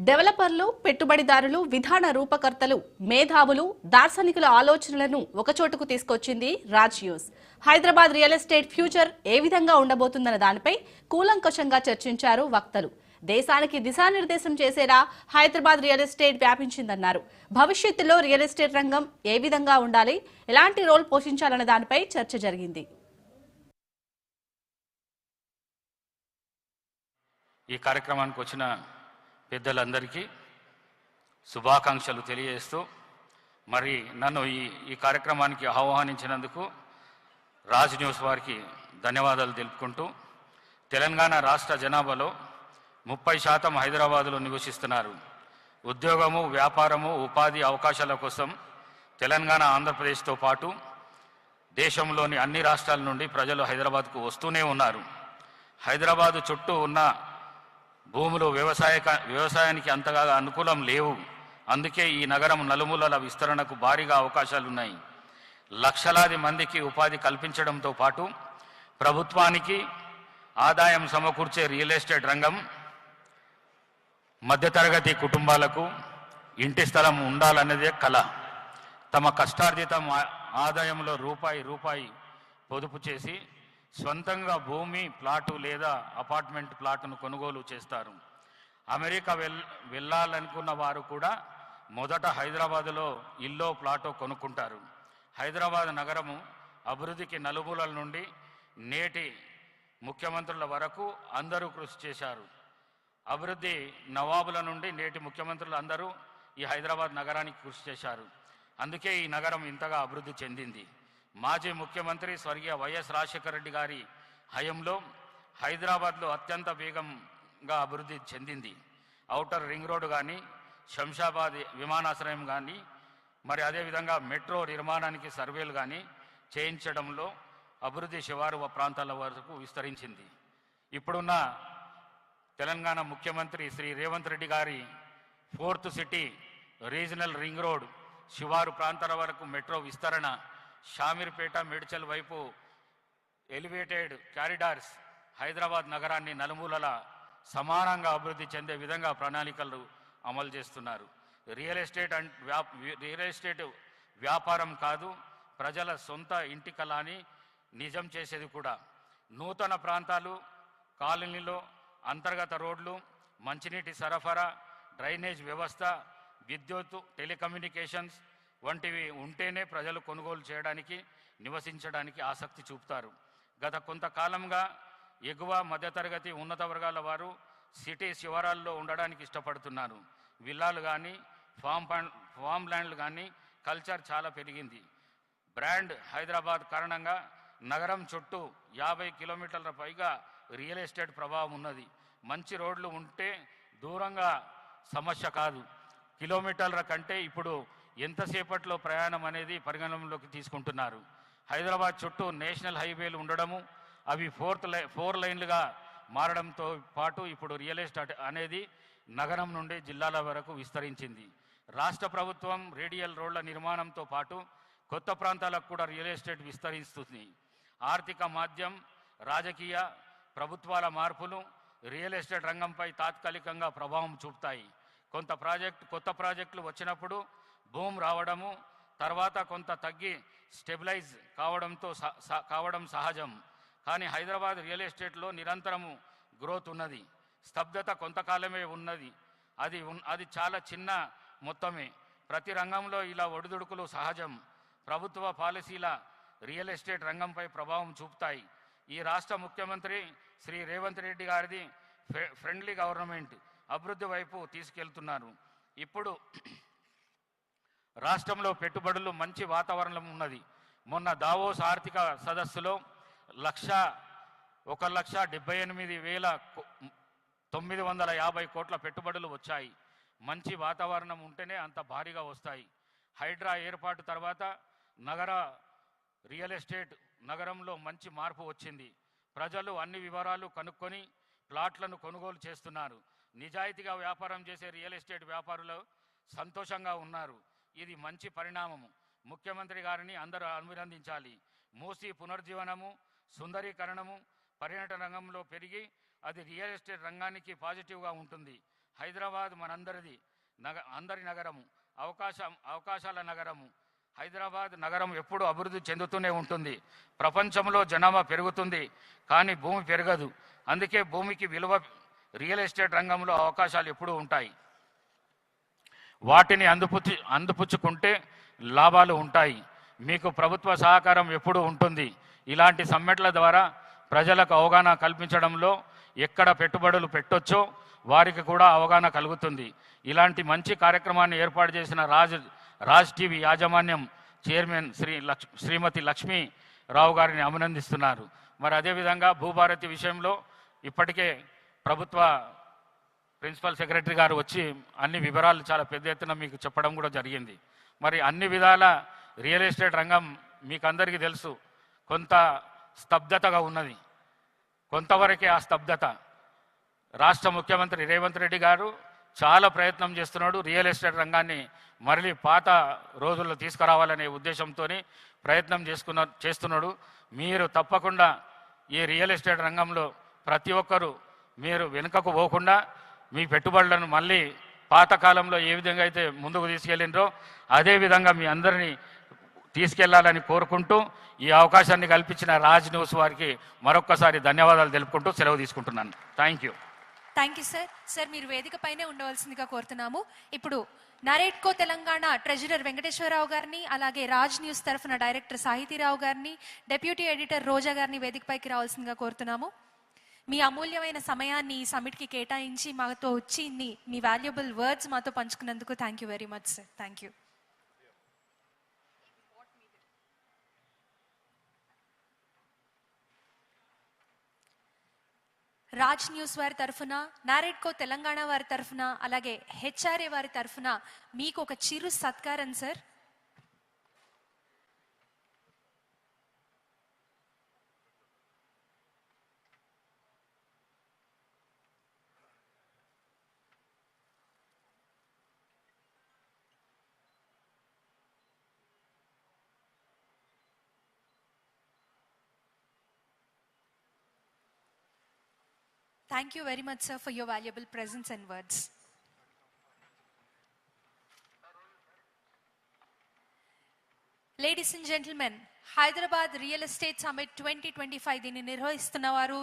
డెవలపర్లు, పెట్టుబడిదారులు, విధాన రూపకర్తలు, మేధావులు, దార్శనికుల ఆలోచనలను ఒకచోటుకు తీసుకొచ్చింది Raj news. Hyderabad real estate future ఏ విధంగా ఉండబోతుందన్న దానిపై కూలంకషంగా చర్చించారు వక్తలు. దేశానికి దిశానిర్దేశం చేసేలా హైదరాబాద్ రియల్ ఎస్టేట్ వ్యాపించిందన్నారు. భవిష్యత్తులో రియల్ ఎస్టేట్ రంగం ఏ విధంగా ఉండాలి, ఎలాంటి రోల్ పోషించాలన్న దానిపై చర్చ జరిగింది. ఈ కార్యక్రమానికి వచ్చిన పెద్దలందరికీ శుభాకాంక్షలు తెలియజేస్తూ మరి నన్ను ఈ కార్యక్రమానికి ఆహ్వానించినందుకు రాజ్ న్యూస్ వారికి ధన్యవాదాలు తెలుపుకుంటూ, తెలంగాణ రాష్ట్ర జనాభాలో 30% హైదరాబాదులో నివసిస్తున్నారు. ఉద్యోగము, వ్యాపారము, ఉపాధి అవకాశాల కోసం తెలంగాణ, ఆంధ్రప్రదేశ్తో పాటు దేశంలోని అన్ని రాష్ట్రాల నుండి ప్రజలు హైదరాబాద్కు వస్తూనే ఉన్నారు. హైదరాబాదు చుట్టూ ఉన్న భూములు వ్యవసాయానికి అంతగా అనుకూలం లేవు. అందుకే ఈ నగరం నలుమూలల విస్తరణకు భారీగా అవకాశాలున్నాయి. లక్షలాది మందికి ఉపాధి కల్పించడంతో పాటు ప్రభుత్వానికి ఆదాయం సమకూర్చే రియల్ ఎస్టేట్ రంగం మధ్యతరగతి కుటుంబాలకు ఇంటి స్థలం ఉండాలన్నదే కల. తమ కష్టార్జితం ఆదాయంలో రూపాయి పొదుపు చేసి స్వంతంగా భూమి, ప్లాటు లేదా అపార్ట్మెంట్ ప్లాటును కొనుగోలు చేస్తారు. అమెరికా వెళ్ళాలనుకున్న వారు కూడా మొదట హైదరాబాదులో ఇల్లో, ప్లాటో కొనుక్కుంటారు. హైదరాబాద్ నగరము అభివృద్ధికి నలుమూలల నుండి నేటి ముఖ్యమంత్రుల వరకు అందరూ కృషి చేశారు. అభివృద్ధి నవాబుల నుండి నేటి ముఖ్యమంత్రులు అందరూ ఈ హైదరాబాద్ నగరానికి కృషి చేశారు. అందుకే ఈ నగరం ఇంతగా అభివృద్ధి చెందింది. మాజీ ముఖ్యమంత్రి స్వర్గీయ వైఎస్ రాజశేఖర రెడ్డి గారి హయంలో హైదరాబాద్లో అత్యంత వేగంగా అభివృద్ధి చెందింది. ఔటర్ రింగ్ రోడ్డు కానీ, శంషాబాద్ విమానాశ్రయం కానీ, మరి అదేవిధంగా మెట్రో నిర్మాణానికి సర్వేలు కానీ చేయించడంలో అభివృద్ధి శివారు ప్రాంతాల వరకు విస్తరించింది. ఇప్పుడున్న తెలంగాణ ముఖ్యమంత్రి శ్రీ రేవంత్ రెడ్డి గారి 4th city regional ring road, శివారు ప్రాంతాల వరకు మెట్రో విస్తరణ, షామీర్పేట, మేడ్చల్ వైపు ఎలివేటెడ్ కారిడార్స్ హైదరాబాద్ నగరాన్ని నలుమూలల సమానంగా అభివృద్ధి చెందే విధంగా ప్రణాళికలు అమలు చేస్తున్నారు. రియల్ ఎస్టేట్ వ్యాపారం కాదు, ప్రజల సొంత ఇంటి కళని నిజం చేసేది కూడా. నూతన ప్రాంతాలు, కాలనీలో అంతర్గత రోడ్లు, మంచినీటి సరఫరా, డ్రైనేజ్ వ్యవస్థ, విద్యుత్, టెలికమ్యూనికేషన్స్ వంటివి ఉంటేనే ప్రజలు కొనుగోలు చేయడానికి, నివసించడానికి ఆసక్తి చూపుతారు. గత కొంతకాలంగా ఎగువ మధ్యతరగతి ఉన్నత వర్గాల వారు సిటీ శివారాల్లో ఉండడానికి ఇష్టపడుతున్నారు. విల్లాలు కానీ, ఫామ్ ల్యాండ్లు కానీ కల్చర్ చాలా పెరిగింది. బ్రాండ్ హైదరాబాద్ కారణంగా నగరం చుట్టూ 50 కిలోమీటర్ల పైగా రియల్ ఎస్టేట్ ప్రభావం ఉన్నది. మంచి రోడ్లు ఉంటే దూరంగా సమస్య కాదు. కిలోమీటర్ల కంటే ఇప్పుడు ఎంతసేపట్లో ప్రయాణం అనేది పరిగణనలోకి తీసుకుంటున్నారు. హైదరాబాద్ చుట్టూ నేషనల్ హైవేలు ఉండడము, అవి 4 లైన్లుగా మారడంతో పాటు ఇప్పుడు రియల్ ఎస్టేట్ అనేది నగరం నుండి జిల్లాల వరకు విస్తరించింది. రాష్ట్ర ప్రభుత్వం రేడియల్ రోడ్ల నిర్మాణంతో పాటు కొత్త ప్రాంతాలకు కూడా రియల్ ఎస్టేట్ విస్తరిస్తుంది. ఆర్థిక మాధ్యం, రాజకీయ, ప్రభుత్వాల మార్పులు రియల్ ఎస్టేట్ రంగంపై తాత్కాలికంగా ప్రభావం చూపుతాయి. కొత్త ప్రాజెక్టులు వచ్చినప్పుడు బూమ్ రావడము, తర్వాత కొంత తగ్గి స్టెబిలైజ్ కావడం సహజం. కానీ హైదరాబాద్ రియల్ ఎస్టేట్లో నిరంతరము గ్రోత్ ఉన్నది. స్తబ్దత కొంతకాలమే ఉన్నది. అది చాలా చిన్న మొత్తమే. ప్రతి రంగంలో ఇలా ఒడిదుడుకులు సహజం. ప్రభుత్వ పాలసీల రియల్ ఎస్టేట్ రంగంపై ప్రభావం చూపుతాయి. ఈ రాష్ట్ర ముఖ్యమంత్రి శ్రీ రేవంత్ రెడ్డి గారిది ఫ్రెండ్లీ గవర్నమెంట్ అభివృద్ధి వైపు తీసుకెళ్తున్నారు. ఇప్పుడు రాష్ట్రంలో పెట్టుబడులు మంచి వాతావరణం ఉన్నది. మొన్న దావోస్ ఆర్థిక సదస్సులో 1,78,950 కోట్ల పెట్టుబడులు వచ్చాయి. మంచి వాతావరణం ఉంటేనే అంత భారీగా వస్తాయి. హైడ్రా ఏర్పాటు తర్వాత నగర రియల్ ఎస్టేట్ నగరంలో మంచి మార్పు వచ్చింది. ప్రజలు అన్ని వివరాలు కనుక్కొని ప్లాట్లను కొనుగోలు చేస్తున్నారు. నిజాయితీగా వ్యాపారం చేసే రియల్ ఎస్టేట్ వ్యాపారులు సంతోషంగా ఉన్నారు. ఇది మంచి పరిణామము. ముఖ్యమంత్రి గారిని అందరూ అభినందించాలి. మూసీ పునర్జీవనము, సుందరీకరణము పర్యాటన రంగంలో పెరిగి అది రియల్ ఎస్టేట్ రంగానికి పాజిటివ్గా ఉంటుంది. హైదరాబాద్ మనందరిది, అందరి నగరము, అవకాశాల నగరము. హైదరాబాద్ నగరం ఎప్పుడు అభివృద్ధి చెందుతూనే ఉంటుంది. ప్రపంచంలో జనాభా పెరుగుతుంది, కానీ భూమి పెరగదు. అందుకే భూమికి విలువ, రియల్ ఎస్టేట్ రంగంలో అవకాశాలు ఎప్పుడూ ఉంటాయి. వాటిని అందిపుచ్చుకుంటే లాభాలు ఉంటాయి. మీకు ప్రభుత్వ సహకారం ఎప్పుడూ ఉంటుంది. ఇలాంటి సమ్మెట్ల ద్వారా ప్రజలకు అవగాహన కల్పించడంలో ఎక్కడ పెట్టుబడులు పెట్టొచ్చో వారికి కూడా అవగాహన కలుగుతుంది. ఇలాంటి మంచి కార్యక్రమాన్ని ఏర్పాటు చేసిన రాజ్ టీవీ యాజమాన్యం చైర్మన్ శ్రీమతి లక్ష్మీ రావు గారిని అభినందిస్తున్నారు. మరి అదేవిధంగా భూభారతి విషయంలో ఇప్పటికే ప్రభుత్వ ప్రిన్సిపల్ సెక్రటరీ గారు వచ్చి అన్ని వివరాలు చాలా పెద్ద ఎత్తున మీకు చెప్పడం కూడా జరిగింది. మరి అన్ని విధాల రియల్ ఎస్టేట్ రంగం మీకు అందరికీ తెలుసు, కొంత స్తబ్దతగా ఉన్నది. కొంతవరకే ఆ స్తబ్దత. రాష్ట్ర ముఖ్యమంత్రి రేవంత్ రెడ్డి గారు చాలా ప్రయత్నం చేస్తున్నాడు. రియల్ ఎస్టేట్ రంగాన్ని మళ్ళీ పాత రోజుల్లో తీసుకురావాలనే ఉద్దేశంతో ప్రయత్నం చేస్తున్నాడు. మీరు తప్పకుండా ఈ రియల్ ఎస్టేట్ రంగంలో ప్రతి ఒక్కరూ మీరు వెనుకకు పోకుండా మీ పెట్టుబడులను మళ్ళీ పాతకాలంలో ఏ విధంగా అయితే ముందుకు తీసుకెళ్ళినరో అదేవిధంగా మీ అందరినీ తీసుకెళ్లాలని కోరుకుంటూ ఈ అవకాశాన్ని కల్పించిన రాజ్ న్యూస్ వారికి మరొక్కసారి ధన్యవాదాలు తెలుపుకుంటూ సెలవు తీసుకుంటున్నాను. Thank you. Thank you sir. Sir మీరు వేదిక పైనే ఉండవలసిందిగా కోరుతున్నాము. ఇప్పుడు నరేట్కో తెలంగాణ ట్రెజరర్ వెంకటేశ్వరరావు గారిని, అలాగే రాజ్ న్యూస్ తరఫున డైరెక్టర్ సాహితీరావు గారిని, డెప్యూటీ ఎడిటర్ రోజా గారిని వేదికపైకి రావాల్సిందిగా కోరుతున్నాము. మీ అమూల్యమైన సమయాన్ని ఈ సమిట్కి కేటాయించి మాతో వచ్చి మీ వాల్యుబుల్ వర్డ్స్ మాతో పంచుకున్నందుకు thank you very much sir. Thank you. Raj news వారి తరఫున, నారెడ్కో తెలంగాణ వారి తరఫున, అలాగే హెచ్ఆర్ఏ వారి తరఫున మీకు ఒక చిరు సత్కారం sir. Thank you very much, sir, for your valuable presence and words. Ladies and gentlemen, Hyderabad Real Estate Summit 2025 దీన్ని నిర్వహిస్తున్నవారు